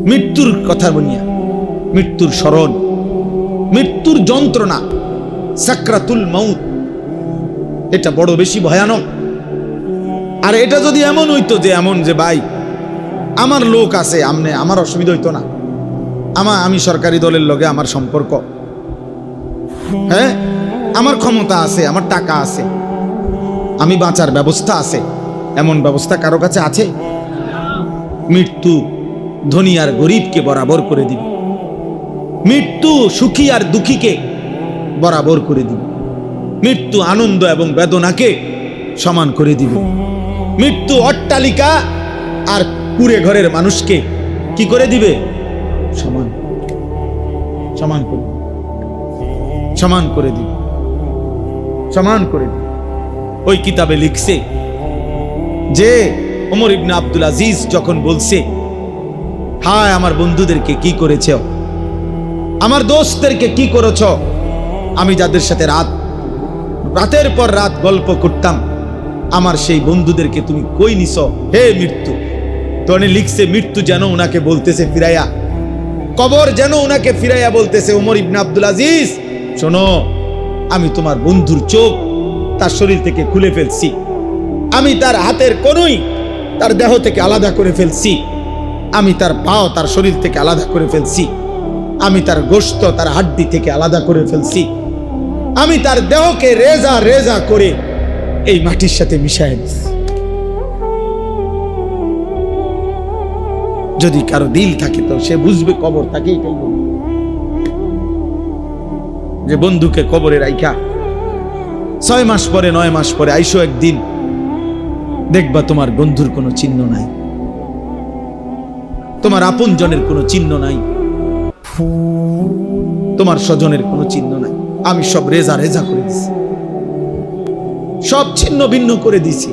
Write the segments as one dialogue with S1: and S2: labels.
S1: মৃত্যুর কথা বলিয়া, মৃত্যুর স্মরণ, মৃত্যুর যন্ত্রণা, সাকরাতুল মাউত, এটা বড় বেশি ভয়ানক। আর এটা যদি এমন হইতো যে এমন যে ভাই আমার লোক আছে, আমার অসুবিধা হইতো না, আমি সরকারি দলের লগে আমার সম্পর্ক, হ্যাঁ আমার ক্ষমতা আছে, আমার টাকা আছে, আমি বাঁচার ব্যবস্থা আছে, এমন ব্যবস্থা কারো কাছে আছে? মৃত্যু ধনী আর গরিবকে বরাবর করে দিবে, মৃত্যু সুখী আর দুঃখীকে বরাবর করে দিবে, মৃত্যু আনন্দ এবং বেদনাকে সমান করে দিবে, মৃত্যু অট্টালিকা আর কুড়ে ঘরের মানুষকে কি করে দিবে? সমান সমান করে সমান করে দিবে, সমান করে দিবে। ওই কিতাবে লিখছে যে ওমর ইবনে আব্দুল আজিজ যখন বলছে, হায় আমার বন্ধুদেরকে কি করেছ, আমার দোস্তদেরকে কি করেছ, আমি যাদের সাথে রাতের পর রাত গল্প করতাম, আমার সেই বন্ধুদেরকে তুমি কই নিছ হে মৃত্যু। তো উনি লিখছে মৃত্যু যেন উনাকে বলতেছে ফিরাইয়া, কবর যেন উনাকে ফিরাইয়া বলতেছে, ওমর ইবনে আব্দুল আজিজ শোনো, আমি তোমার বন্ধুর চোখ তার শরীর থেকে খুলে ফেলছি, আমি তার হাতের কোনই তার দেহ থেকে আলাদা করে ফেলছি, আমি তার পাও তার শরীর থেকে আলাদা করে ফেলছি, আমি তার গোশত তার হাড্ডি থেকে আলাদা করে ফেলছি, আমি তার দেহকে রেজা রেজা করে এই মাটির সাথে মিশাই দিছি। যদি কারো দিল থাকে তো সে বুঝবে কবর থাকে এটাই বলবে, যে বন্ধুকে কবরে রাইখা 6 মাস পরে 9 মাস পরে আইসো একদিন, দেখবা তোমার বন্ধুর কোনো চিহ্ন নাই, তোমার আপন জনের কোনো চিহ্ন নাই, তোমার স্বজনের কোনো চিহ্ন নাই, আমি সব রেজা রেজা করে দিছি, সব ছিন্ন ভিন্ন করে দিছি।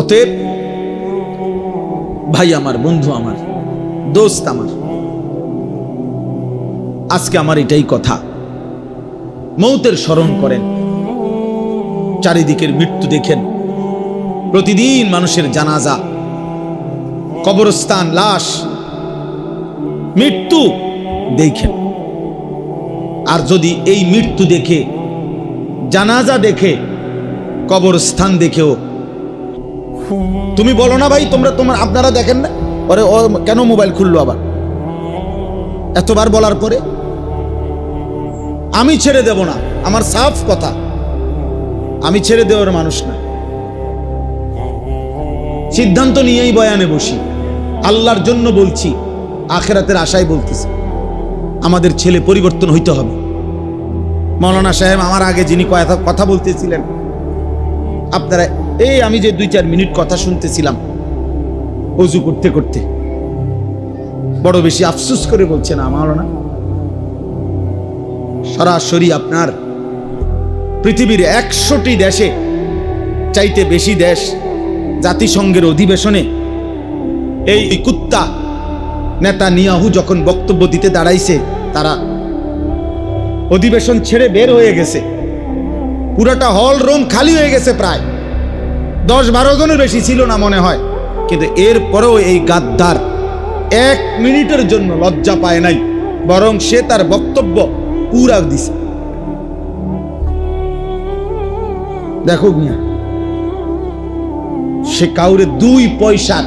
S1: অতএব ভাই আমার, বন্ধু আমার, দোস্ত আমার, আজকে আমার এটাই কথা, মৌতের স্মরণ করেন, চারিদিকের মৃত্যু দেখেন, প্রতিদিন মানুষের জানাজা, কবরস্থান, লাশ, মৃত্যু দেখেন। আর যদি এই মৃত্যু দেখে, জানাজা দেখে, কবরস্থান দেখেও তুমি বলো না ভাই আপনারা দেখেন না, পরে ও কেন মোবাইল খুললো আবার, এতবার বলার পরে আমি ছেড়ে দেব না, আমার সাফ কথা, আমি ছেড়ে দেওয়ার মানুষ না, সিদ্ধান্ত নিয়েই বয়ানে বসি, আল্লাহর জন্য বলছি, আখিরাতের আশায় বলতেছি। আমাদের ছেলে পরিবর্তন হইতে হবে। মাওলানা সাহেব আমার আগে যিনি কথা বলতেছিলেন, আপনারা আমি যে 2-4 মিনিট কথা শুনতেছিলাম ওযু করতে করতে, বড় বেশি আফসোস করে বলছে না মাওলানা, সরাসরি আপনার পৃথিবীর 100টি দেশে চাইতে বেশি দেশ জাতিসংঘের অধিবেশনে এই কুত্তা নেতানিয়াহু যখন বক্তব্য দিতে দাঁড়াইছে, তারা অধিবেশন ছেড়ে বের হয়ে গেছে, পুরোটা হল রুম খালি হয়ে গেছে, প্রায় 10-12 জনের বেশি ছিল না মনে হয়, কিন্তু এরপরেও এই গাদ্দার 1 মিনিটের জন্য লজ্জা পায় নাই, বরং সে তার বক্তব্য পুরা দিছে। দেখো মিয়া, সে কাউরে 2 পয়সার,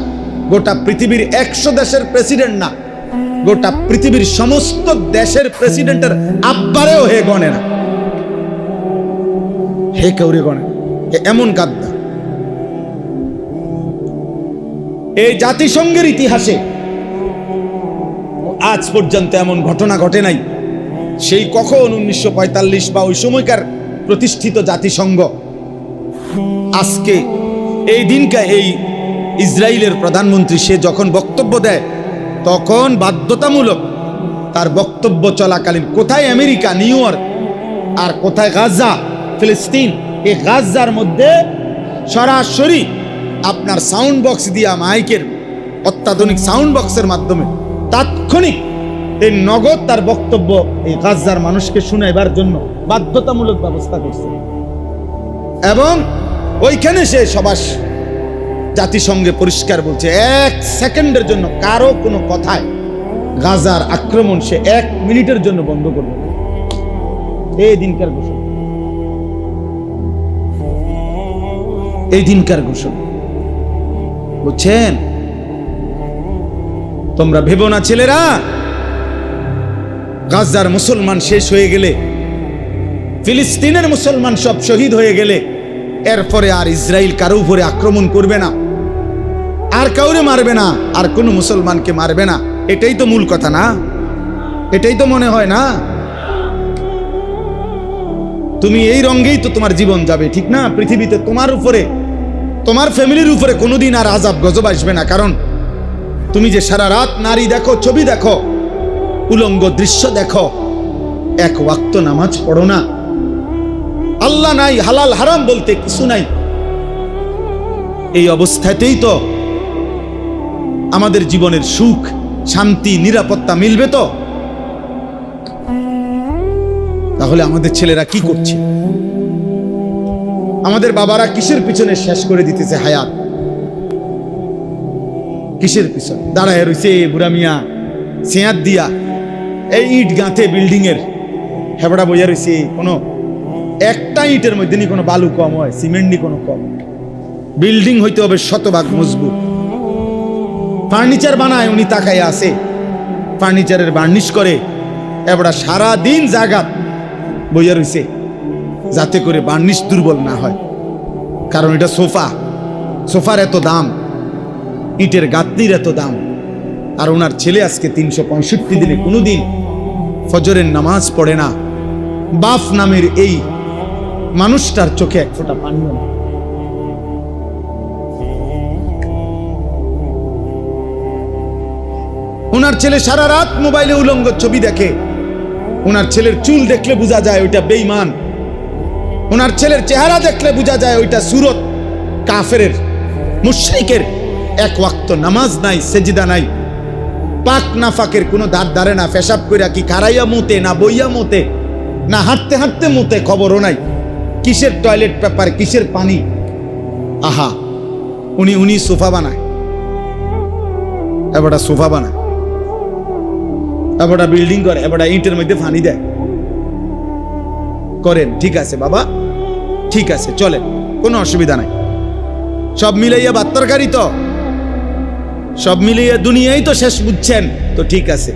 S1: গোটা পৃথিবীর 100 দেশের প্রেসিডেন্ট না, গোটা পৃথিবীর সমস্ত দেশের প্রেসিডেন্টের আব্বারেও হে গণে না, হে কাউরে গণে, এমন গাদ্দার। এই জাতিসংঘের ইতিহাসে আজ পর্যন্ত এমন ঘটনা ঘটে নাই, সেই কখন 1945 বা ওই সময়কার প্রতিষ্ঠিত জাতিসংঘ আজকে এই দিনকে, এই ইসরায়েলের প্রধানমন্ত্রী সে যখন বক্তব্য দেয়, তখন বাধ্যতামূলক তার বক্তব্য চলাকালীন কোথায় আমেরিকা, নিউ ইয়র্ক, আর কোথায় গাজা, ফিলিস্তিন, এই গাজার মধ্যে সরাসরি আপনার সাউন্ড বক্স দিয়া, মাইকের অত্যাধুনিক সাউন্ড বক্সের মাধ্যমে তাৎক্ষণিক এই নগদ তার বক্তব্য এই গাজার মানুষকে শুনাইবার জন্য বাধ্যতামূলক ব্যবস্থা করছে, এবং ওইখানে সে জাতিসংঘে পরিষ্কার বলছে, 1 সেকেন্ডের জন্য কারো কোনো কথায় গাজার আক্রমণ সে 1 মিনিটের জন্য বন্ধ করবে। এই দিনকার ঘোষণা, এই দিনকার ঘোষণা, বুঝছেন? তোমরা ভেবো না ছেলেরা, গাজার মুসলমান শেষ হয়ে গেলে, ফিলিস্তিনের মুসলমান সব শহীদ হয়ে গেলে, এরপরে আর ইসরায়েল কারো উপরে আক্রমণ করবে না, আর কাউরে মারবে না, আর কোনো মুসলমানকে মারবে না। এটাই তো মূল কথা না? এটাই তো মনে হয় না? তুমি এই রঙেই তো তোমার জীবন যাবে, ঠিক না? পৃথিবীতে তোমার উপরে, তোমার ফ্যামিলির উপরে কোনোদিন আর আযাব গজব আসবে না। কারণ তুমি যে সারা রাত নারী দেখো, ছবি দেখো, উলঙ্গ দৃশ্য দেখো, 1 ওয়াক্ত নামাজ পড়ো না, আল্লাহ নাই, হালাল হারাম বলতে কিছু নাই, এই অবস্থাতেই তো আমাদের জীবনের সুখ, শান্তি, নিরাপত্তা মিলবে তো? তাহলে আমাদের ছেলেরা কি করছে? আমাদের বাবারা কিসের পিছনে শেষ করে দিতেছে হায়াত? কিসের পিছনে দাঁড়ায় রয়েছে বুড়া মিয়া সিয়াত দিয়া, এই ইট গাঁথে বিল্ডিং এর হেবড়া বইয়া রয়েছে। কোনো একটা ইটের মধ্যে নি কোনো বালু কম হয়, সিমেন্ট নি কোনো কম। বিল্ডিং হইতে হবে শতভাগ মজবুত। ফার্নিচার বানায়, উনি তাকায় আছে, ফার্নিচারের বার্নিশ করে, এবড়া সারা দিন জাগাত বইয়া রয়েছে যাতে করে বার্নিশ দুর্বল না হয়। কারণ এটা সোফা, সোফার এত দাম, ইটের গাঁথনির এত দাম। আর ওনার ছেলে আজকে 365 দিনে কোনোদিন ফজরের নামাজ পড়ে না। বাপ নামের এই মানুষটার চোখে 1 ফোঁটা পানিও না। ওনার ছেলে সারা রাত মোবাইলে উলঙ্গ ছবি দেখে। ওনার ছেলের চুল দেখলে বোঝা যায় ওইটা বেঈমান। ওনার ছেলের চেহারা দেখলে বোঝা যায় ওইটা সুরত কাফেরের, মুশরিকের। 1 ওয়াক্ত নামাজ নাই, সেজদা নাই, পাক নাফাকের কোনো ধার ধারে না। পেশাব কইরা কি খারাইয়া মুতে, না বইয়া মুতে, না হাঁটতে হাঁটতে মুতে, খবরও নাই। কিসের টয়লেট পেপার, কিসের পানি। আহা, উনি সোফা বানায়, এবারটা সোফা বানায়, এবারটা বিল্ডিং করে, এবারটা ইটের মধ্যে পানি দেয়। করেন, ঠিক আছে বাবা, ঠিক আছে, চলে, কোনো অসুবিধা নাই। সব মিলাইয়া বাত্তরকারী তো, সব মিলাইয়া দুনিয়াই তো শেষ বুঝছেন তো, ঠিক আছে,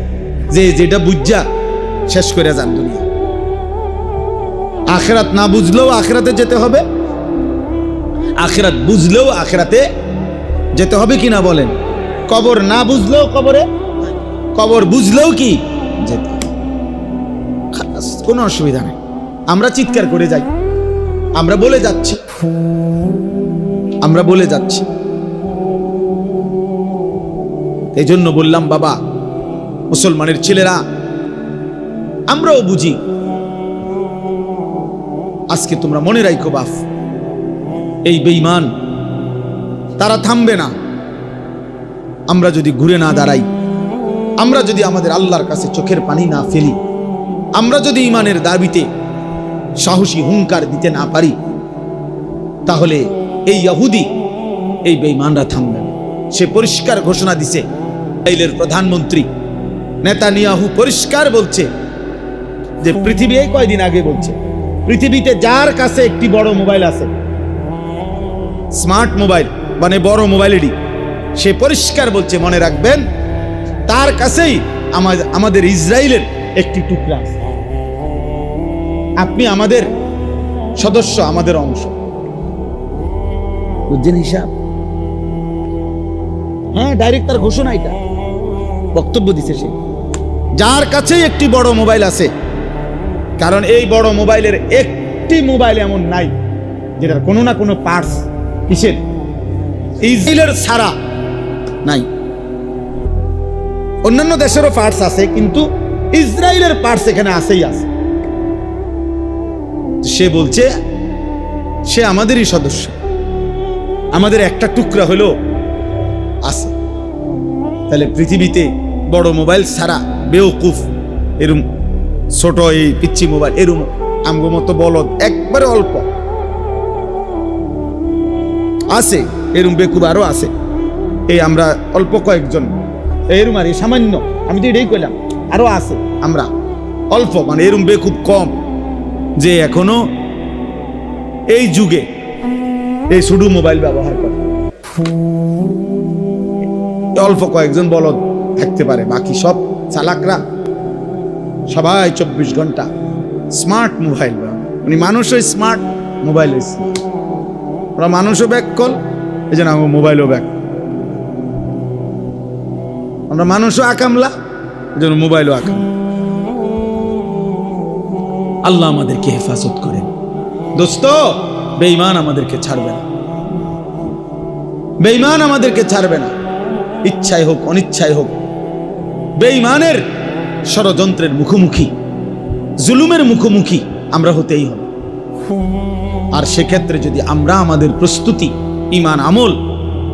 S1: যে যেটা বুঝা শেষ করে যান দুনিয়া। আখিরাত না বুঝলেও আখিরাতে যেতে হবে, আখিরাত বুঝলেও আখিরাতে যেতে হবে, কিনা বলেন? কবর না বুঝলেও কবরে, কবর বুঝলেও কি যেতে হবে। কোনো অসুবিধা নেই। আমরা চিৎকার করে যাই, আমরা বলে যাচ্ছি, আমরা বলে যাচ্ছি। এই জন্য বললাম বাবা, মুসলমানের ছেলেরা, আমরাও বুঝি। আজকে তোমরা মনে রাখো বাপ, এই বেঈমান তারা থামবে না। আমরা যদি ঘুরে না দাঁড়াই, আমরা যদি আমাদের আল্লাহর কাছে চোখের পানি না ফেলি, আমরা যদি ঈমানের দাবিতে সাহসী হুঙ্কার দিতে না পারি, তাহলে এই ইহুদি, এই বেঈমানরা থামবে না। সে পরিষ্কার ঘোষণা দিছে, ইসরায়েলের প্রধানমন্ত্রী নেতানিয়াহু পরিষ্কার বলছে যে পৃথিবী, এই কয়দিন আগে বলছে, পৃথিবীতে যার কাছে একটি বড় মোবাইল আছে, স্মার্ট মোবাইল মানে বড় মোবাইলেরই, সে পরিষ্কার বলছে, মনে রাখবেন, তার কাছেই আমাদের ইসরায়েলের একটি টুকরা আছে। আপনি আমাদের সদস্য, আমাদের অংশ, বুঝছেন হিসাব? হ্যাঁ, ডাইরেক্ট তার ঘোষণা, এটা বক্তব্য দিছে সে, যার কাছেই একটি বড় মোবাইল আছে। কারণ এই বড় মোবাইলের একটি মোবাইল এমন নাই যেটার কোনো না কোনো পার্টস কিসের, ইসরায়েলের ছাড়া নাই। অন্যান্য দেশেরও পার্টস আছে, কিন্তু ইসরায়েলের পার্টস এখানে আছেই আছে। সে বলছে সে আমাদেরই সদস্য, আমাদের একটা টুকরা হলো আছে। তাহলে পৃথিবীতে বড় মোবাইল ছাড়া বেওকুফ, এরম ছোট এই পিচ্ছি মোবাইল, এরম আমগো মতো বলদ একবারে অল্প আছে। এরম বেকুব আরও আছে। এই আমরা অল্প কয়েকজন এরম, আর সামান্য, আমি তো এটাই কইলাম, আরও আছে আমরা অল্প, মানে এরম বেকুব কম যে এখনো এই যুগে এই শুধু মোবাইল ব্যবহার করে। অল্প কয়েকজন বলদ থাকতে পারে, বাকি সব চালাকরা সবাই 24 ঘন্টা স্মার্ট মোবাইল। উনি মানুষও স্মার্ট, মোবাইল ওরা মানুষও ব্যাক কল, এই জন্য আমার মোবাইলও ব্যাক। আমরা মানুষও আকামলা, এই জন্য মোবাইলও আকাম। আল্লাহ আমাদেরকে হেফাজত করেন। দোস্ত, বেঈমান আমাদেরকে ছাড়বে না, বেঈমান আমাদেরকে ছাড়বে না, ইচ্ছাই হোক অনিচ্ছাই হোক। বেঈমানের ষড়যন্ত্রের মুখোমুখি, জুলুমের মুখোমুখি আমরা হতেই হবে। আর সেক্ষেত্রে যদি আমরা আমাদের প্রস্তুতি, ঈমান, আমল,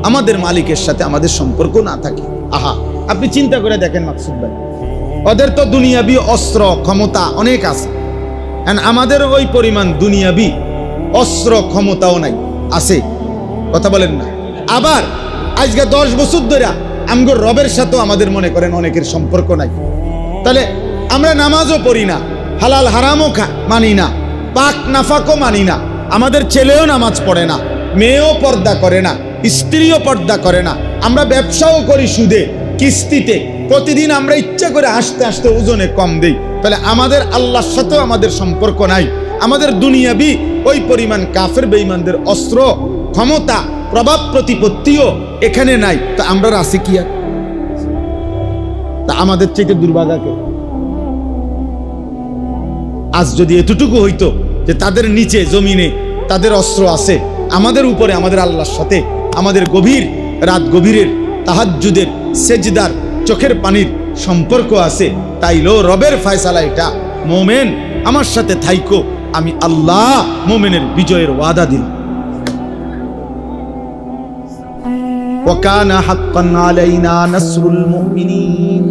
S1: আমাদের মালিকের সাথে আমাদের সম্পর্ক না থাকে, আহা, আপনি চিন্তা করে দেখেন মাকসুদ ভাই, ওদের তো দুনিয়াবি অস্ত্র ক্ষমতা অনেক আছে, আমাদের ওই পরিমাণ দুনিয়াবি অস্ত্র ক্ষমতাও নাই, আছে, কথা বলেন না। আবার আজকে 10 বছর ধরে আমগো রবের সাথেও আমাদের মনে করেন অনেকের সম্পর্ক নাই। তাহলে আমরা নামাজও পড়ি না, হালাল হারামও মানি না, পাক নাফাকও মানি না, আমাদের ছেলেও নামাজ পড়ে না, মেয়েও পর্দা করে না, স্ত্রীও পর্দা করে না, আমরা ব্যবসাও করি সুদে কিস্তিতে, প্রতিদিন আমরা ইচ্ছা করে হাসতে হাসতে ওজনে কম দেই। তাহলে আমাদের আল্লাহর সাথেও আমাদের সম্পর্ক নাই, আমাদের দুনিয়াবি ওই পরিমাণ কাফের বেঈমানদের অস্ত্র ক্ষমতা প্রভাব প্রতিপত্তিও এখানে নাই। তো আমরা আছি কি আর? তা আমাদের চাইতে দুর্ভাগাকে। আজ যদি এতটুকু হইতো যে তাদের নিচে জমিনে তাদের অস্ত্র আছে, আমাদের উপরে আমাদের আল্লাহর সাথে আমাদের গভীর রাত গভীরের তাহাজ্জুদের সেজদার চোখের পানির সম্পর্ক আছে, তাইলো রবের ফয়সালা এটা, মোমেন আমার সাথে থাইকো, আমি আল্লাহ মোমেনের বিজয়ের ওয়াদা দিলাম। ওয়াকানা হাক্কান আলাইনা নাসরুল মুমিনিন।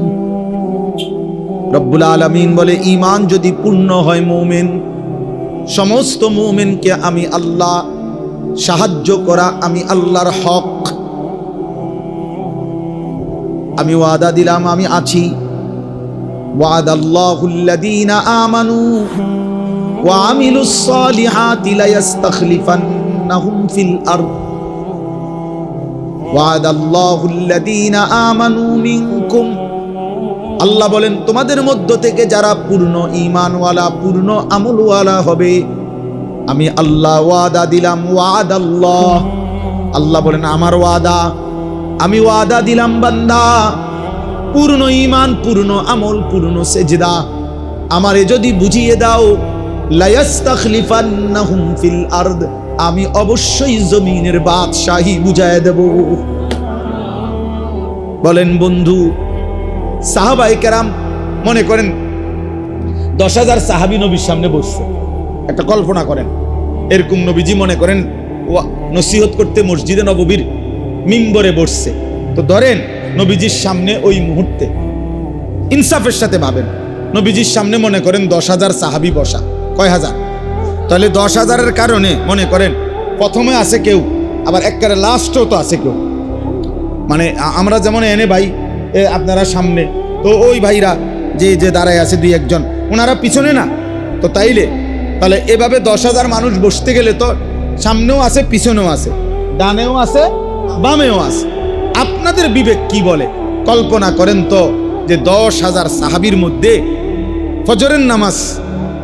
S1: রব্বুল আলামিন বলে, ঈমান যদি পূর্ণ হয় মুমিন, সমস্ত মুমিনকে আমি আল্লাহ সাহায্য করা আমি আল্লাহর হক। আমি ওয়াদা দিলাম, আমি আছি। ওয়াদাল্লাহুল্লাযীনা আমানু ওয়া আমিলুস সালিহাতি লায়াস্তাখলিফান্নাহুম ফিল আরদ। ওয়াদাল্লাহুল্লাযীনা আমানু মিনকুম। আল্লাহ বলেন, তোমাদের মধ্য থেকে যারা পূর্ণ ঈমানওয়ালা পূর্ণ আমলওয়ালা হবে, আমি আল্লাহ ওয়াদা দিলাম। ওয়াদাল্লাহ, আল্লাহ বলেন আমার ওয়াদা, আমি ওয়াদা দিলাম বান্দা, পূর্ণ ঈমান পূর্ণ আমল পূর্ণ সেজদা আমারে যদি বুঝিয়ে দাও, লায়াস্তাখলিফান্নাহুম ফিল আরদ, আমি অবশ্যই জমিনের বাদশাহী বুঝায় দেব। বলেন বন্ধু, সাহাবায়ে কেরাম মনে করেন 10,000 সাহাবী নবীর সামনে বসছে, একটা কল্পনা করেন, এরকম নবীজি মনে করেন নসিহত করতে মসজিদে নববীর মিম্বরে বসছে। তো ধরেন নবীজির সামনে ওই মুহূর্তে, ইনসাফের সাথে ভাবেন, নবীজির সামনে মনে করেন 10,000 সাহাবী বসা, কয় হাজার? তাহলে 10,000-এর কারণে মনে করেন প্রথমে আছে কেউ, আবার একবারে লাস্টও তো আছে কেউ। মানে আমরা যেমন এনে ভাই আপনারা সামনে, তো ওই ভাইরা যে যে দাঁড়ায় আছে 2-1 জন, ওনারা পিছনে না। তো তাহলে এভাবে 10,000 মানুষ বসতে গেলে তো সামনেও আছে পিছনেও আছে, ডানেও আছে বামেও আছে। আপনাদের বিবেক কি বলে? কল্পনা করেন তো যে 10,000 সাহাবীর মধ্যে ফজরের নামাজ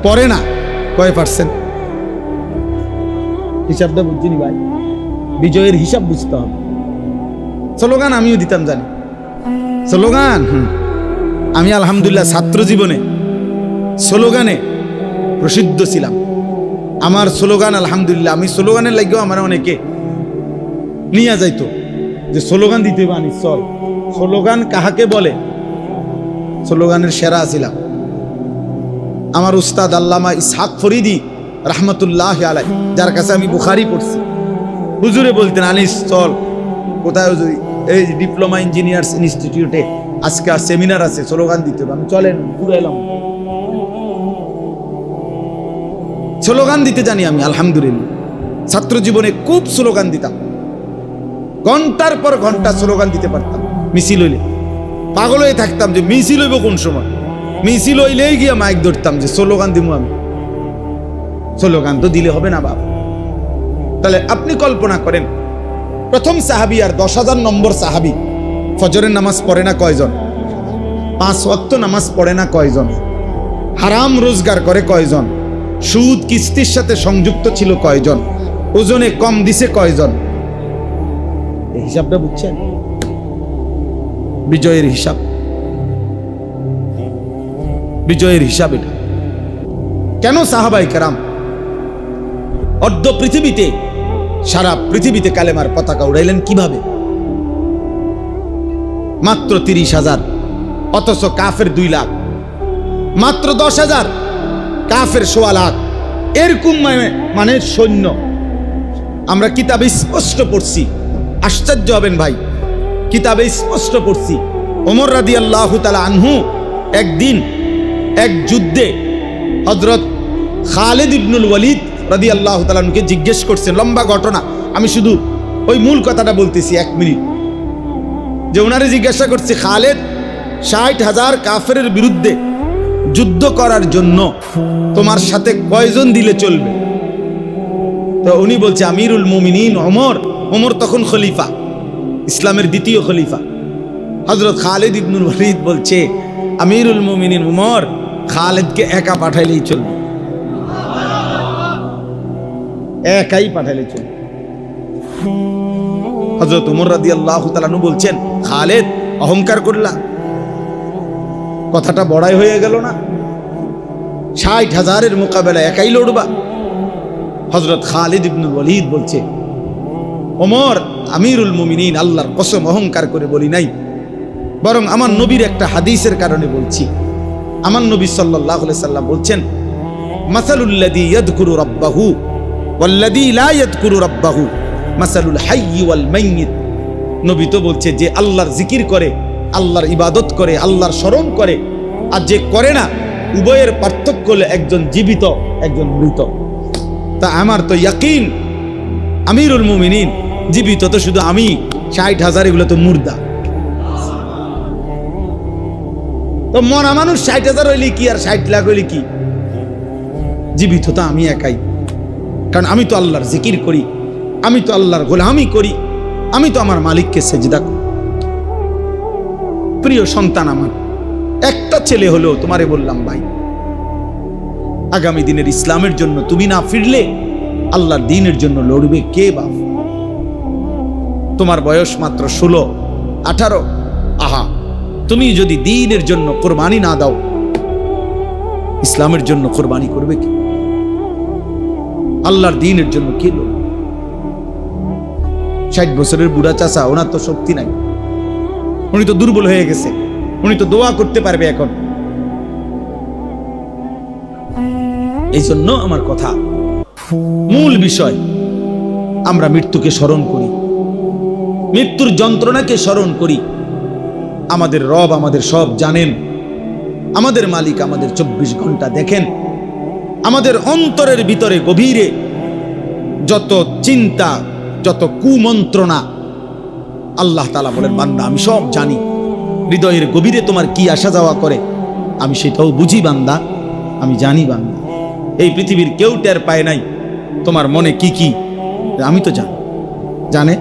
S1: পড়ে না কয় পার্সেন্ট? হিসাবটা বুঝছিনি ভাই, বিজয়ের হিসাব বুঝতে হবে। স্লোগান আমিও দিতাম জানি, স্লোগান আমি আলহামদুলিল্লাহ ছাত্র জীবনে স্লোগানে প্রসিদ্ধ ছিলাম। আমার স্লোগান আলহামদুলিল্লাহ, আমি স্লোগানের লাগেও আমার অনেকে নিয়ে যাইতো যে স্লোগান দিতে বানি চল। স্লোগান কাহাকে বলে? স্লোগানের সেরা ছিলাম। আমার উস্তাদ আল্লামা ইসহাক ফরিদি রাহমাতুল্লাহ আলাই, যার কাছে আমি বুখারি পড়ছি, হুজুরে বলতেন আনিস চল কোথায়, এই ডিপ্লোমা ইঞ্জিনিয়ার্স ইনস্টিটিউটে আজকে সেমিনার আছে, স্লোগান দিতে হবে। আমি চলেন ঘুরে এলাম, স্লোগান দিতে জানি আমি আলহামদুলিল্লাহ। ছাত্র জীবনে খুব স্লোগান দিতাম। ঘন্টার পর ঘন্টা স্লোগান দিতে পারতাম। মিছিল হইলে পাগল হয়ে থাকতাম যে মিছিল হইব কোন সময়, মিছিল হইলেই গিয়ে মাইক ধরতাম যে স্লোগান দিব আমি। স্লোগান তো দিলে হবে না বাবা। তাহলে আপনি কল্পনা করেন, প্রথম সাহাবি আর 10,000 নম্বর সাহাবি ফজরের নামাজ পড়ে না কয়জন? 5 ওয়াক্ত নামাজ পড়ে না কয়জন? হারাম রোজগার করে কয়জন? সুদ কিস্তির সাথে সংযুক্ত ছিল কয়জন? ওজনে কম দিছে কয়জন? এই হিসাবটা বুঝছেন? বিজয়ের হিসাব, বিজয়ের হিসাব এটা। কেন সাহাবায়ে কেরাম অর্ধ পৃথিবীতে, সারা পৃথিবীতে কালেমার পতাকা উড়াইলেন কিভাবে? মাত্র 30,000, অথচ কাফের 2 লাখ। মাত্র 10,000, কাফের 1.25 লাখ। এরকম মানে সৈন্য। আমরা কিতাবে স্পষ্ট পড়ছি, আশ্চর্য হবেন ভাই, কিতাবে স্পষ্ট পড়ছি ওমর রাদিয়াল্লাহু তাআলা আনহু একদিন এক যুদ্ধে হযরত খালিদ ইবনুল ওয়ালিদ রাদিয়াল্লাহু তাআলা আনহুকে জিজ্ঞেস করছেন, লম্বা ঘটনা, আমি শুধু ওই মূল কথাটা বলতেছি 1 মিনিট। যে ওনারে জিজ্ঞাসা করছে, খালিদ 60,000 কাফেরের বিরুদ্ধে যুদ্ধ করার জন্য তোমার সাথে কয়জন দিলে চলবে? তো উনি বলছে আমিরুল মুমিনিন ওমর। ওমর তখন খলিফা, ইসলামের দ্বিতীয় খলিফা। হযরত খালিদ ইবনুল ওয়ালিদ বলছে আমিরুল মুমিনিন ওমর, খালিদকে একা পাঠাইলেই চলবে, একাই পাঠাইলে চলবে। হযরত ওমর রাদিয়াল্লাহু তাআলা আনহু বলছেন, খালিদ অহংকার করলা, কথাটা বড়াই হয়ে গেল না? 60,000-এর মোকাবেলা একাই লড়বা? হযরত খালিদ ইবনুল ওয়ালিদ বলছে, ওমর আমিরুল মুমিনিন, আল্লাহর কসম অহংকার করে বলি নাই, বরং আমার নবীর একটা হাদিসের কারণে বলছি। আমার নবী সাল্লাল্লাহু আলাইহি সাল্লাম বলছেন, মাসালুল্লাযী ইয়াযকুরু রাব্বাহু ওয়াল্লাযী লা ইয়াযকুরু রাব্বাহু মাসালুল হাইয়্যি ওয়াল মাইয়িত। নবী তো বলছে যে আল্লাহর জিকির করে, আল্লাহর ইবাদত করে, আল্লাহর স্মরণ করে, আর যে করে না, উভয়ের পার্থক্য হলো একজন জীবিত, একজন মৃত। তা আমার তো ইয়াকিন আমিরুল মুমিনিন জীবিত তো শুধু আমি, 60,000 এগুলো তো মুর্দা। তো মরা মানুষ 60,000 হইলে কি আর 60 লাখ হইলে কি? জীবিত তো আমি একাই, কারণ আমি তো আল্লাহর জিকির করি, আমি তো আল্লাহর গোলামি করি, আমি তো আমার মালিককে সেজদা করি। প্রিয় সন্তান আমার, একটা ছেলে হলো, তোমারে বললাম ভাই, আগামী দিনের ইসলামের জন্য তুমি না ফিরলে আল্লাহর দ্বীনের জন্য লড়বে কে বাপ? তোমার বয়স মাত্র 16, 18। আহা, তুমি যদি দ্বীনের জন্য কোরবানি না দাও, ইসলামের জন্য কোরবানি করবে কি? আল্লাহর দ্বীনের জন্য কে লড়বে? 60 বছরের বুড়া চাচা, ওনার তো শক্তি নাই, উনি তো দুর্বল হয়ে গেছে, উনি তো দোয়া করতে পারবে এখন। এই জন্য আমার কথা, মূল বিষয়, আমরা মৃত্যুকে স্মরণ করি, মৃত্যুর যন্ত্রণাকে স্মরণ করি। আমাদের রব আমাদের সব জানেন, আমাদের মালিক আমাদের 24 ঘন্টা দেখেন। আমাদের অন্তরের ভিতরে গভীরে যত চিন্তা, যত কুমন্ত্রণা, আল্লাহ তাআলা বলেন, বান্দা আমি সব জানি। হৃদয়ের গভীরে তোমার কি আসা যাওয়া করে আমি সেটাও বুঝি বান্দা, আমি জানি বান্দা। এই পৃথিবীর কেউ টের পায় নাই তোমার মনে কি কি, আমি তো জানি। জানে?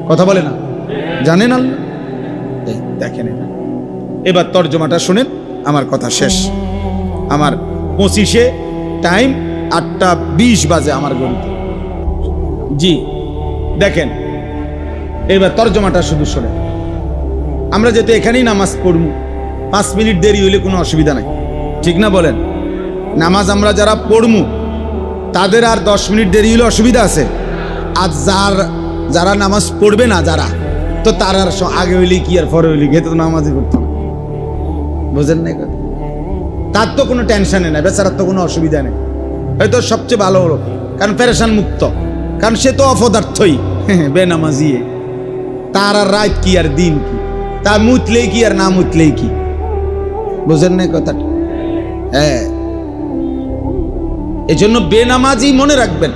S1: কথা বলে না? জানেন আল্লাহ? দেখেন, এবার তর্জমাটা শুনেন, আমার কথা শেষ। আমার 25-এ টাইম, 8:20 বাজে আমার গণিতে। জি দেখেন, এবার তর্জমাটা শুধু শোনেন। আমরা যেহেতু এখানেই নামাজ পড়ব, 5 মিনিট দেরি হইলে কোনো অসুবিধা নাই, ঠিক না বলেন? নামাজ আমরা যারা পড়মু তাদের আর 10 মিনিট দেরি হলে অসুবিধা আছে? আর যারা নামাজ পড়বে না, যারা, তো তার আর আগে হইলে কি আর পরে হইলে কি, তো নামাজই করতে হবে। বুঝেন না? তার তো কোনো টেনশনে নাই, বেচারার তো কোনো অসুবিধা নেই, হয়তো সবচেয়ে ভালো হলো, কারণ পেরেশান মুক্ত, কারণ সে তো অপদার্থই, বেনামাজি। তার আর রাত কি আর দিন কি, তার মুতলেই কি আর না মুতলেই কি? বুঝেন না কথাটা? হ্যাঁ, এই জন্য বেনামাজি মনে রাখবেন,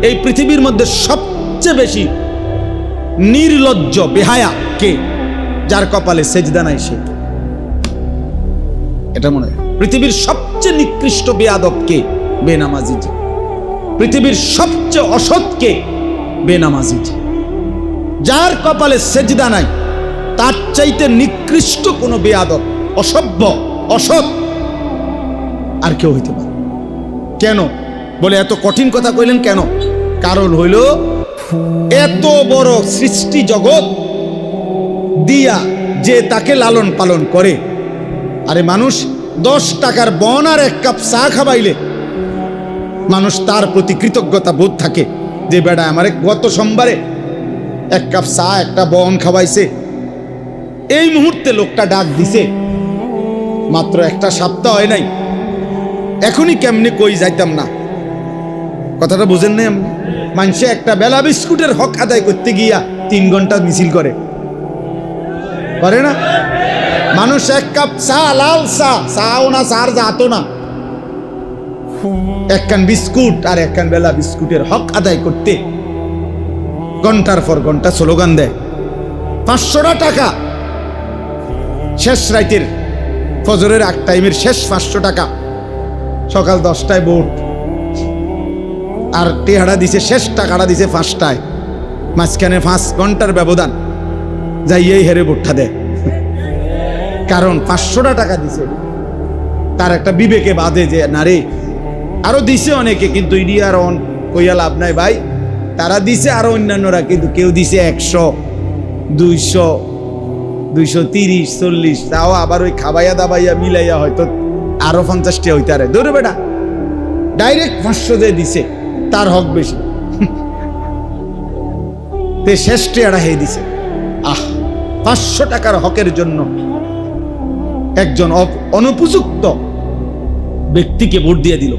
S1: এই পৃথিবীর মধ্যে সবচেয়ে বেশি নির্লজ্জ বেহায়া কে? যার কপালে সেজদা নাই সে। এটা মনে হয় পৃথিবীর সবচেয়ে নিকৃষ্ট বেয়াদব কে? বেনামাজি যে। পৃথিবীর সবচেয়ে অসৎ কে? বেনামাজি যে। যার কপালে সেজদা নাই তার চাইতে নিকৃষ্ট কোনো বেয়াদব, অসভ্য, অসৎ আর কেউ হইতে পারে? কেন বলে এত কঠিন কথা কইলেন কেন? কারণ হইল এত বড় সৃষ্টি জগৎ দিয়া যে তাকে লালন পালন করে। আরে মানুষ 10 টাকার বন আর 1 কাপ চা খাবাইলে মানুষ তার প্রতি কৃতজ্ঞতা বোধ থাকে যে বেটা আমারে গত সোমবারে 1 কাপ চা একটা বন খাওয়াইছে। এই মুহূর্তে লোকটা ডাক দিছে, মাত্র একটা সপ্তাহ হয় নাই, এখনই কেমনে কই যাইতাম না। কথাটা বুঝেন নাই? মানুষে একটা বেলা বিস্কুটের হক আদায় করতে গিয়া 3 ঘন্টা মিছিল করে না? মানুষ 1 কাপ চা, লাল চা, চাও না চার যাতো না, 1 কান বিস্কুট আর 1 কান বেলা বিস্কুটের হক আদায় করতে ঘন্টার পর ঘন্টা স্লোগান দেয়। 500 টাকা শেষ রাইতের ফজরের 1 টাইমের শেষ 500 টাকা, সকাল 10টায় ভোট, আর টেহারা দিছে শেষ টাকাটা দিছে 5টায়, মাঝখানে 5 ঘন্টার ব্যবধান, যাইয়েই হেরে ভোটটা দেয়। কারণ 500 টাকা দিছে, তার একটা বিবেকে বাঁধে যে না রে, আরো দিছে অনেকে, কিন্তু ইডি আর কইয়া লাভ নাই ভাই, তারা দিছে আরো অন্যান্যরা, কিন্তু কেউ দিছে 100, 200, 230, 40, তাও আবার ওই খাবাইয়া দাবাইয়া মিলাইয়া হয়তো আরো 50টা হইতে আরে দৌড়ে বেটা, ডাইরেক্ট 500 দিয়ে দিছে, তার হক বেশি, তে শেষ টেয়ারা হয়ে দিছে। 500 টাকার হকের জন্য একজন অনুপযুক্ত ব্যক্তিকে ভোট দিয়ে দিল।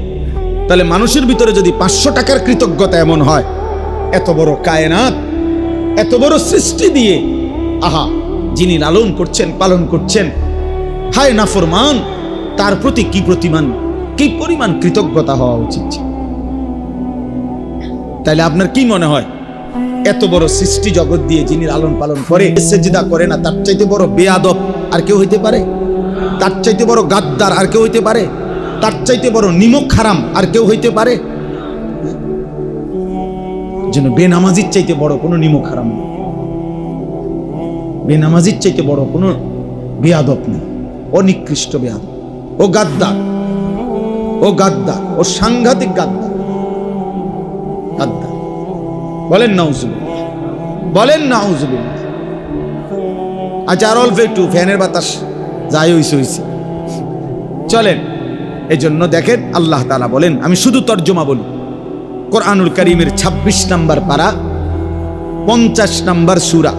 S1: তাহলে মানুষের ভিতরে যদি 500 টাকার কৃতজ্ঞতা এমন হয়, এত বড় কায়নাত, এত বড় সৃষ্টি দিয়ে যিনি লালন করছেন, পালন করছেন, হায় নাফরমান, তার প্রতি কি পরিমাণ কৃতজ্ঞতা হওয়া উচিত। তাইলে আপনার কি মনে হয়, এত বড় সৃষ্টি জগৎ দিয়ে যিনি লালন পালন করে, সেজদা করে না, তার চাইতে বড় বেয়াদব আর কেউ হইতে পারে? তার চাইতে বড় গাদ্দার আর কেউ হইতে পারে? তার চাইতে বড় নিমক হারাম আর কেউ হইতে পারে? যেন বেনামাজির চাইতে বড় কোনো নিমক হারাম নেই, বেনামাজির চাইতে বড় কোনো বেয়াদব নেই। ও নিকৃষ্ট বেয়াদব, ও গাদ্দার, ও সাংঘাতিক গাদ্দার। বলেন নাউজুবিল্লাহ, বলেন নাউজুবিল্লাহ। আচ্ছা, আর অল্প একটু ফ্যানের বাতাস যাই হইছে। চলেন, এই জন্য দেখেন আল্লাহ তাআলা বলেন, আমি শুধু তর্জমা বলি, কোরআনুল কারীমের 26 নম্বর পারা, 50 নম্বর সূরা,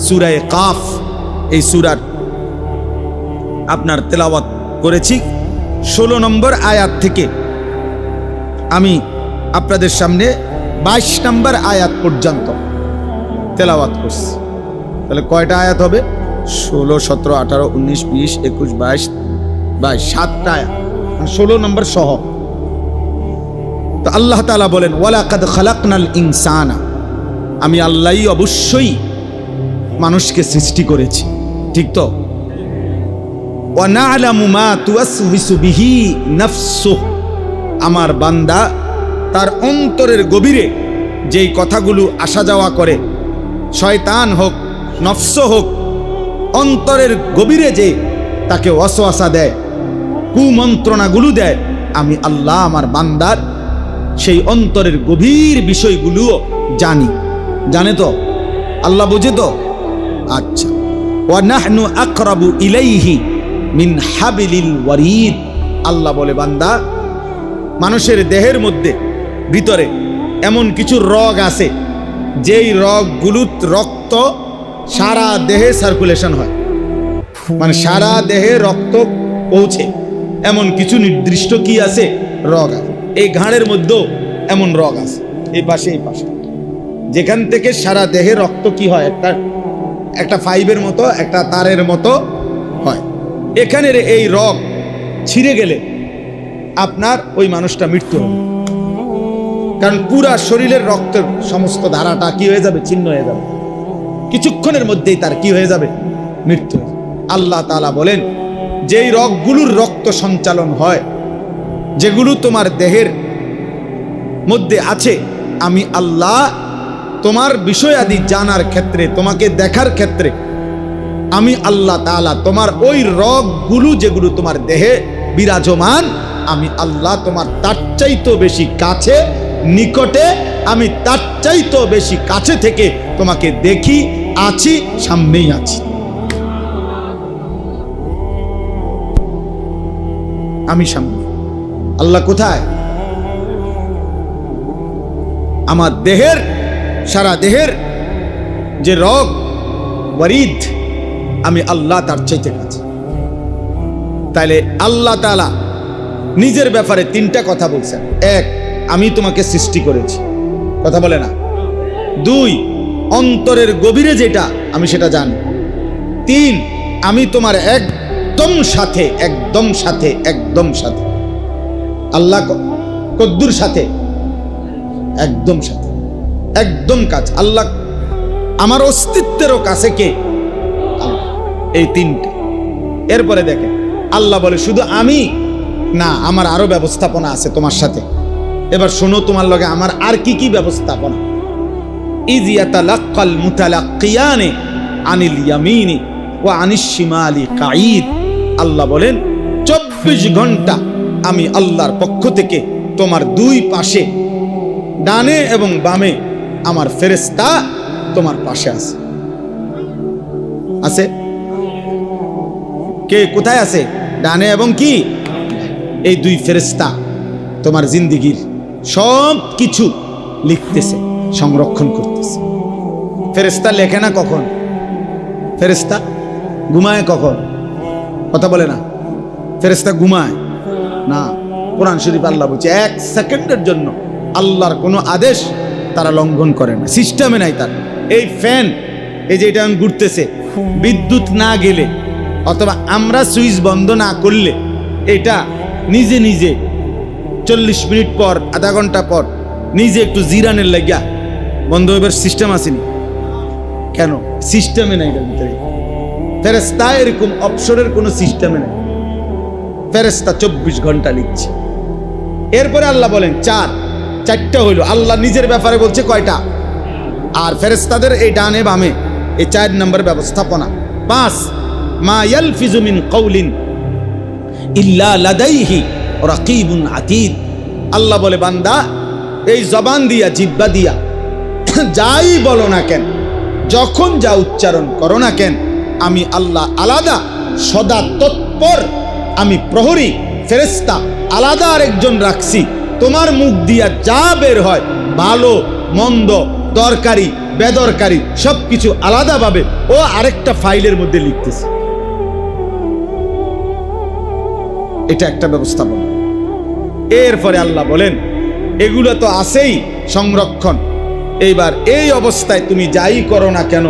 S1: সূরায়ে কাফ। এই সূরার আপনার তেলাওয়াত করেছি 16 নম্বর আয়াত থেকে আমি আপনাদের সামনে 22 নম্বর আয়াত পর্যন্ত তেলাওয়াত করছি। তাহলে কয়টা আয়াত হবে? 16, 17, 18, 19, 20, 21, 22, 7টা আয়াত, 16 নম্বর সহ। তো আল্লাহ তাআলা বলেন, ওয়ালাকাদ খালাকনাল ইনসানা, আমি আল্লাহই অবশ্যই মানুষকে সৃষ্টি করেছি, ঠিক তো? ওয়া না'লামু মা তুওয়াসওয়িসু বিহি নাফসুহু, আমার বান্দা তার অন্তরের গভীরে যেই কথাগুলো আসা যাওয়া করে, শয়তান হোক, নফস হোক, অন্তরের গভীরে যে তাকে ওয়াসওয়াসা দেয়, কুমন্ত্রণাগুলো দেয়, আমি আল্লাহ আমার বান্দার সেই অন্তরের গভীর বিষয়গুলোও জানে তো? আল্লাহ বোঝে তো? আচ্ছা, ওয়া নাহনু আকরাবু ইলাইহি মিন হাবিলিল ওয়ারিদ, আল্লাহ বলে বান্দা, মানুষের দেহের মধ্যে ভিতরে এমন কিছু রগ আছে, যেই রগগুলো রক্ত সারা দেহে সার্কুলেশন হয়, মানে সারা দেহে রক্ত পৌঁছে, এমন কিছু নির্দিষ্ট কি আছে? রগ আছে। এই ঘাড়ের মধ্যেও এমন রগ আছে, এই পাশে, যেখান থেকে সারা দেহে রক্ত কি হয়, একটা ফাইবের মতো, একটা তারের মতো হয়। এখানের এই রগ ছিঁড়ে গেলে আপনার ওই মানুষটা মৃত্যু হবে, কারণ পুরা শরীরের রক্তের সমস্ত ধারাটা কি হয়ে যাবে? ছিন্ন হয়ে যাবে। কিছুক্ষণের মধ্যেই তার কি হয়ে যাবে? মৃত্যু। আল্লাহ তাআলা বলেন, যেই রগগুলোর রক্ত সঞ্চালন হয়, যেগুলো তোমার দেহের মধ্যে আছে, আমি আল্লাহ তোমার বিষয়াদি জানার ক্ষেত্রে, তোমাকে দেখার ক্ষেত্রে, আমি আল্লাহ তাআলা তোমার ওই রগগুলো যেগুলো তোমার দেহে বিরাজমান, আমি আল্লাহ তোমার তার চাইতেও বেশি কাছে, নিকটে, আমি তার চাইতেও বেশি কাছে থেকে তোমাকে দেখি, আছি, সামনেই আছি। আমি সামনে, আল্লাহ কোথায়? আমার দেহের, সারা দেহের যে রগ ওয়ারিদ, আমি আল্লাহ তার চাইতে কাছে। তাইলে আল্লাহ তাআলা নিজের ব্যাপারে তিনটা কথা বলছেন। এক, আমি তোমাকে সৃষ্টি করেছি, কথা বলে না। দুই, অন্তরের গভীরে যেটা আমি সেটা জানি। তিন, আমি তোমার একদম সাথে, একদম সাথে, একদম সাথে। আল্লাহ কদ্দুর সাথে? একদম সাথে, একদম কাছে। আল্লাহ আমার অস্তিত্বেরও কাছে কে? এই তিনটে। এরপরে দেখেন আল্লাহ বলে শুধু আমি না, আমার আরো ব্যবস্থাপনা আছে তোমার সাথে। এবার শোনো তোমার লগে আমার আর কি কি ব্যবস্থাপনা। ইয ইয়াতালাক্কাল মুতালাক্কিয়ানি আনিল ইয়ামিনি ওয়া আনিশ শিমালি কাঈদ। আল্লাহ বলেন 24 ঘন্টা আমি আল্লাহর পক্ষ থেকে তোমার দুই পাশে, ডানে এবং বামে আমার ফেরেশতা তোমার পাশে আছে। আছে কে? কোথায় আছে? ডানে এবং কি? এই দুই ফেরেশতা তোমার জিন্দেগীর সব কিছু লিখতেছে, সংরক্ষণ করতেছে। ফেরেশতা লেখে না কখন? ফেরেশতা ঘুমায় কখন? কথা বলে না। ফেরেশতা ঘুমায় না। কোরআন শরীফ আল্লাহ বলছে 1 সেকেন্ডের জন্য আল্লাহর কোনো আদেশ তারা লঙ্ঘন করে না, সিস্টেমে নাই তার। এই ফ্যান, এই যে এটা ঘুরতেছে, বিদ্যুৎ না গেলে অথবা আমরা সুইচ বন্ধ না করলে এটা নিজে নিজে 40 মিনিট পর, আধা ঘন্টা পর নিজে একটু জিরানের লাগিয়া বন্ধ হইবার সিস্টেম আসেনি কেন? সিস্টেমে নাই এর ভিতরে। ফেরেশতা এরকম অপশনের কোনো সিস্টেমে নাই। ফেরেশতা 24 ঘন্টা লিখছে। এরপরে আল্লাহ বলেন চারটা হইল। আল্লাহ নিজের ব্যাপারে বলছে কয়টা? আর ফেরেশতাদের এই ডানে বামে এই 4 নম্বর ব্যবস্থাপনা। 5, মা ইয়ালফিজু মিন কাউলিন ইল্লা লাদাইহি রাকিবুন আতীদ। আল্লাহ বলে বান্দা এই জবান দিয়া, জিহ্বা দিয়া যাই বলো না কেন, যখন যা উচ্চারণ করো না কেন, আমি আল্লাহ আলাদা সদা তৎপর, আমি প্রহরী ফেরেশতা আলাদা আরেকজন রাখছি। তোমার মুখ দিয়া যা বের হয়, ভালো মন্দ, দরকারি বেদরকারি, সবকিছু আলাদাভাবে ও আরেকটা ফাইলের মধ্যে লিখতেছে। এটা একটা ব্যবস্থাপনা। এরপরে আল্লাহ বলেন এগুলো তো আছেই সংরক্ষণ। এইবার এই অবস্থায় তুমি যাই করো না কেন,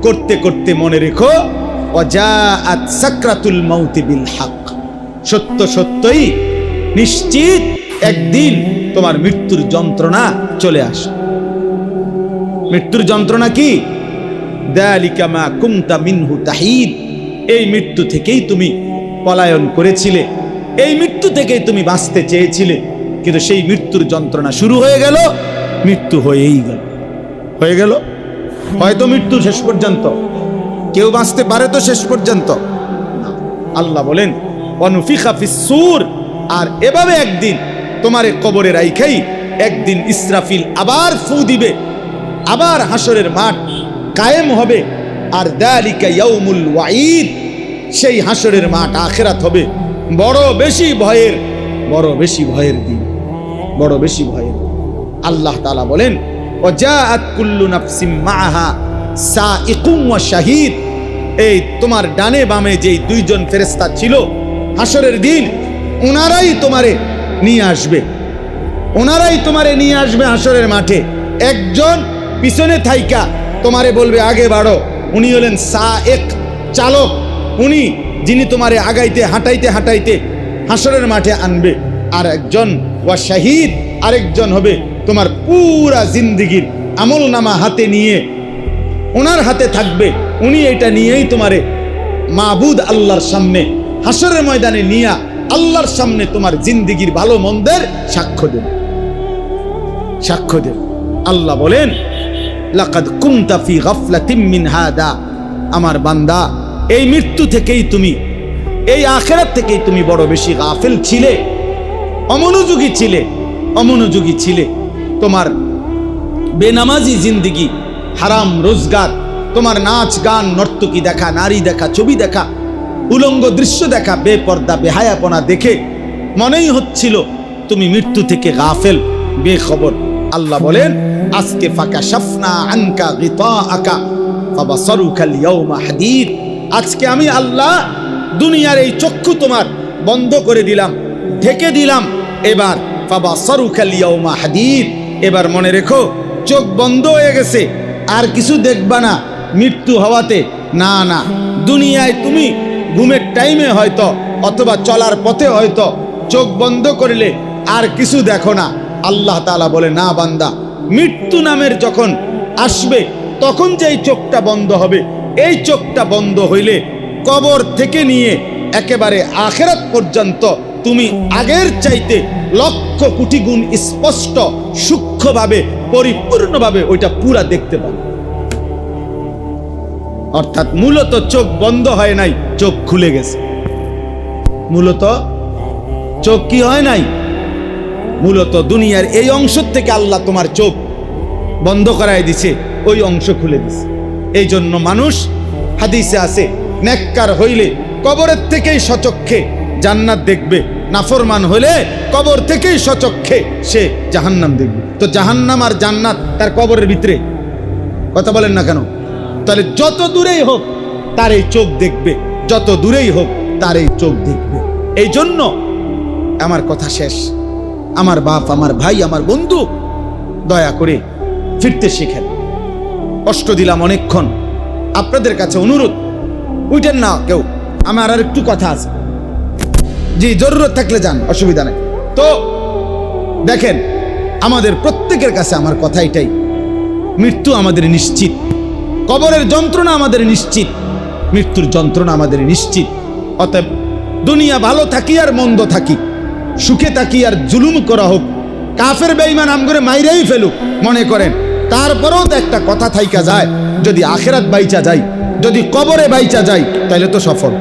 S1: করতে করতে মনে রেখো ওয়াজাআত সাকরাতুল মাউতি বিল হক, সত্য সত্যই নিশ্চিত একদিন তোমার মৃত্যুর যন্ত্রণা চলে আসে। মৃত্যুর যন্ত্রণা কি? যালিকা মা কুনতা মিনহু তাহিদ। এই মৃত্যু থেকেই তুমি পলায়ন করেছিলে, এই মৃত্যু থেকেই তুমি বাঁচতে চেয়েছিলে, কিন্তু সেই মৃত্যুর যন্ত্রণা শুরু হয়ে গেল, মৃত্যু হয়েই গেল। হয়ে গেল হয়তো মৃত্যু শেষ পর্যন্ত, কেউ বাঁচতে পারে তো শেষ পর্যন্ত? আল্লাহ বলেন ওয়ানুফিখা ফিস-সূর, আর এভাবে একদিন তোমারে কবরে রাইখাই একদিন ইসরাফিল আবার ফু দিবে, আবার হাসরের মাঠ কায়েম হবে। আর যালিকা ইয়াউমুল ওয়াঈদ, সেই হাসরের মাঠ আখিরাত হবে বড় বেশি ভয়ের, বড় বেশি ভয়ের দিন, বড় বেশি ভয়ের। আল্লাহ তাআলা বলেন ওয়াজাআত কুল্লু নাফসিম মাআহা সাইকুম ওয়া শাহীদ। এই তোমার ডানে বামে যেই দুইজন ফেরেশতা ছিল হাসরের দিন, ওনারাই তোমারে নিয়ে আসবে, ওনারাই তোমারে নিয়ে আসবে হাসরের মাঠে। একজন পিছনে থাইকা তোমারে বলবে আগে বাড়ো, উনি হলেন সায়েক, চালক, উনি যিনি তোমারে আগাইতে হাঁটাইতে হাঁটাইতে হাসরের মাঠে আনবে। আর একজন ওয়া শাহীদ, আরেকজন হবে তোমার পুরা জিন্দেগীর আমল নামা হাতে নিয়ে ওনার হাতে থাকবে, উনি এটা নিয়েই তোমারে মাবুদ আল্লাহর সামনে হাসরের ময়দানে নিয়া আল্লাহর সামনে তোমার জিন্দেগির ভালো মন্দের সাক্ষ্য দেন, সাক্ষ্য দেন। আল্লাহ বলেন, লাকাদ কুনতা ফি গাফলাতিন মিন হাদা, আমার বান্দা এই মৃত্যু থেকেই তুমি, এই আখিরাত থেকেই তুমি বড় বেশি গাফিল ছিলে, অমনোযোগী ছিলে, অমনোযোগী ছিলে। তোমার বেনামাজি জিন্দেগি, হারাম রোজগার, তোমার নাচ গান নর্তকী দেখা, নারী দেখা, ছবি দেখা, উলঙ্গ দৃশ্য দেখা, বেপর্দা বেহায়াপনা দেখে মনেই হচ্ছিল তুমি মৃত্যু থেকে গাফেল, বেখবর। আল্লাহ বলেন, আজকে ফাকাশাফনা আনকা গিতাআকা ফাবাসারুকাল ইয়াউমা হাদীদ, আজকে আমি আল্লাহ দুনিয়ার এই চক্ষু তোমার বন্ধ করে দিলাম, ঢেকে দিলাম। এবার ফাবাসারুকাল ইয়াউমা হাদীদ, এবার মনে রেখো চোখ বন্ধ হয়ে গেছে, আর কিছু দেখবা না মৃত্যু হওয়াতে। না না, দুনিয়ায় তুমি ঘুমের টাইমে হয়তো অথবা চলার পথে হয়তো চোখ বন্ধ করলে আর কিছু দেখো না। আল্লাহ তাআলা বলে, না বান্দা, মৃত্যু নামের যখন আসবে তখন যে এই চোখটা বন্ধ হবে, এই চোখটা বন্ধ হইলে কবর থেকে নিয়ে একেবারে আখিরাত পর্যন্ত তুমি আগের চাইতে লক্ষ কোটি গুণ স্পষ্ট, সূক্ষ্মভাবে, পরিপূর্ণভাবে ওইটা পুরা দেখতে পাবে। অর্থাৎ মূলত চোখ বন্ধ হয় নাই, চোখ খুলে গেছে। মূলত চোখ কি হয় নাই, মূলত দুনিয়ার এই অংশ থেকে আল্লাহ তোমার চোখ বন্ধ করায় দিছে, ওই অংশ খুলে দিছে। এই জন্য মানুষ, হাদিসে আছে, নেককার হইলে কবরের থেকেই সচক্ষে জান্নাত দেখবে, নাফরমান হলে কবর থেকেই সচক্ষে সে জাহান্নাম দেখবে। তো জাহান্নাম আর জান্নাত তার কবরের ভিতরে, কথা বলেন না কেন? তাহলে যত দূরেই হোক তার এই চোখ দেখবে, যত দূরেই হোক তার এই চোখ দেখবে। এই জন্য আমার কথা শেষ, আমার বাপ, আমার ভাই, আমার বন্ধু, দয়া করে ফিরতে শিখেন। কষ্ট দিলাম অনেকক্ষণ, আপনাদের কাছে অনুরোধ, উঠেন না কেউ, আমার আর একটু কথা আছে। জি, জরুরত থাকলে যান, অসুবিধা নেই। তো দেখেন, আমাদের প্রত্যেকের কাছে আমার কথা এটাই, মৃত্যু আমাদের নিশ্চিত, কবরের যন্ত্রণা আমাদের নিশ্চিত, মৃত্যুর যন্ত্রণা আমাদের নিশ্চিত। অতএব দুনিয়া ভালো থাকি আর মন্দ থাকি, সুখে থাকি আর জুলুম করা হোক, কাফের বেঈমান আম করে মাইরেই ফেলুক, মনে করেন তারপরেও তো একটা কথা থাইকা যায়, যদি আখিরাত বাইচা যায়, যদি কবরে বাইচা যায়, তাহলে তো সফল।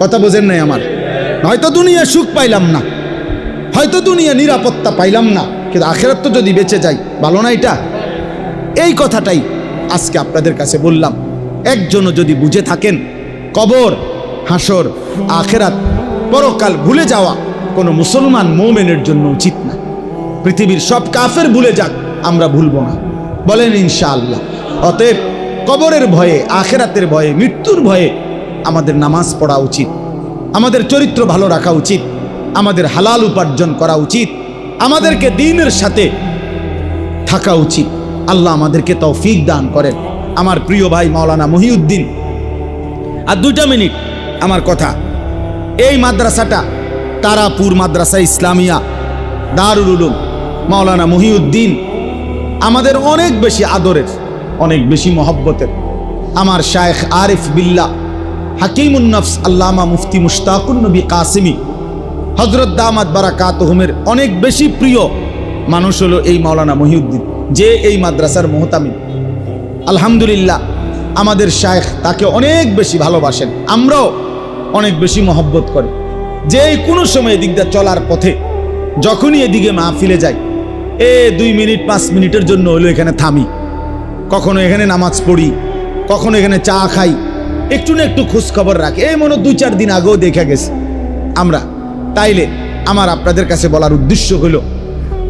S1: কথা বোঝেন নাই আমার? হয়তো দুনিয়া সুখ পাইলাম না, হয়তো দুনিয়া নিরাপত্তা পাইলাম না, কিন্তু আখিরাত তো যদি বেঁচে যায়, ভালো না এটা? এই কথাটাই আজকে আপনাদের কাছে বললাম। একজনও যদি বুঝে থাকেন কবর, হাসর, আখিরাত, পরকাল ভুলে যাওয়া কোনো মুসলমান মুমিনের জন্য উচিত না। পৃথিবীর সব কাফের ভুলে যাক, আমরা ভুলবো না, বলেন ইনশাআল্লাহ। অতএব কবরের ভয়ে, আখিরাতের ভয়ে, মৃত্যুর ভয়ে আমাদের নামাজ পড়া উচিত, আমাদের চরিত্র ভালো রাখা উচিত, আমাদের হালাল উপার্জন করা উচিত, আমাদেরকে দ্বীনের সাথে থাকা উচিত। আল্লাহ আমাদেরকে তৌফিক দান করেন। আমার প্রিয় ভাই মাওলানা মহিউদ্দিন, আর 2 মিনিট আমার কথা। এই মাদ্রাসাটা তারাপুর মাদ্রাসা ইসলামিয়া দারুল উলুম, মাওলানা মহিউদ্দিন আমাদের অনেক বেশি আদরের, অনেক বেশি মহব্বতের। আমার শায়েখ আরিফ বিল্লাহ হাকিমুন নফস আল্লামা মুফতি মুশতাকুন নবী কাসিমি হযরত দামাত বারাকাতুহুমের অনেক বেশি প্রিয় মানুষ হলো এই মাওলানা মহিউদ্দিন, যে এই মাদ্রাসার মুহতামিম। আলহামদুলিল্লাহ, আমাদের শায়েখ তাকে অনেক বেশি ভালোবাসেন, আমরাও অনেক বেশি মহব্বত করি। যে কোনো সময় এদিকটা চলার পথে যখনই এদিকে মাহফিলে যাই, 2 মিনিট 5 মিনিটের জন্য হলো এখানে থামি, কখনো এখানে নামাজ পড়ি, কখনো এখানে চা খাই, একটু না একটু খোঁজ খবর রাখি। এই মনে 2-4 দিন আগেও দেখা গেছে আমরা। তাইলে আমার আপনাদের কাছে বলার উদ্দেশ্য হলো,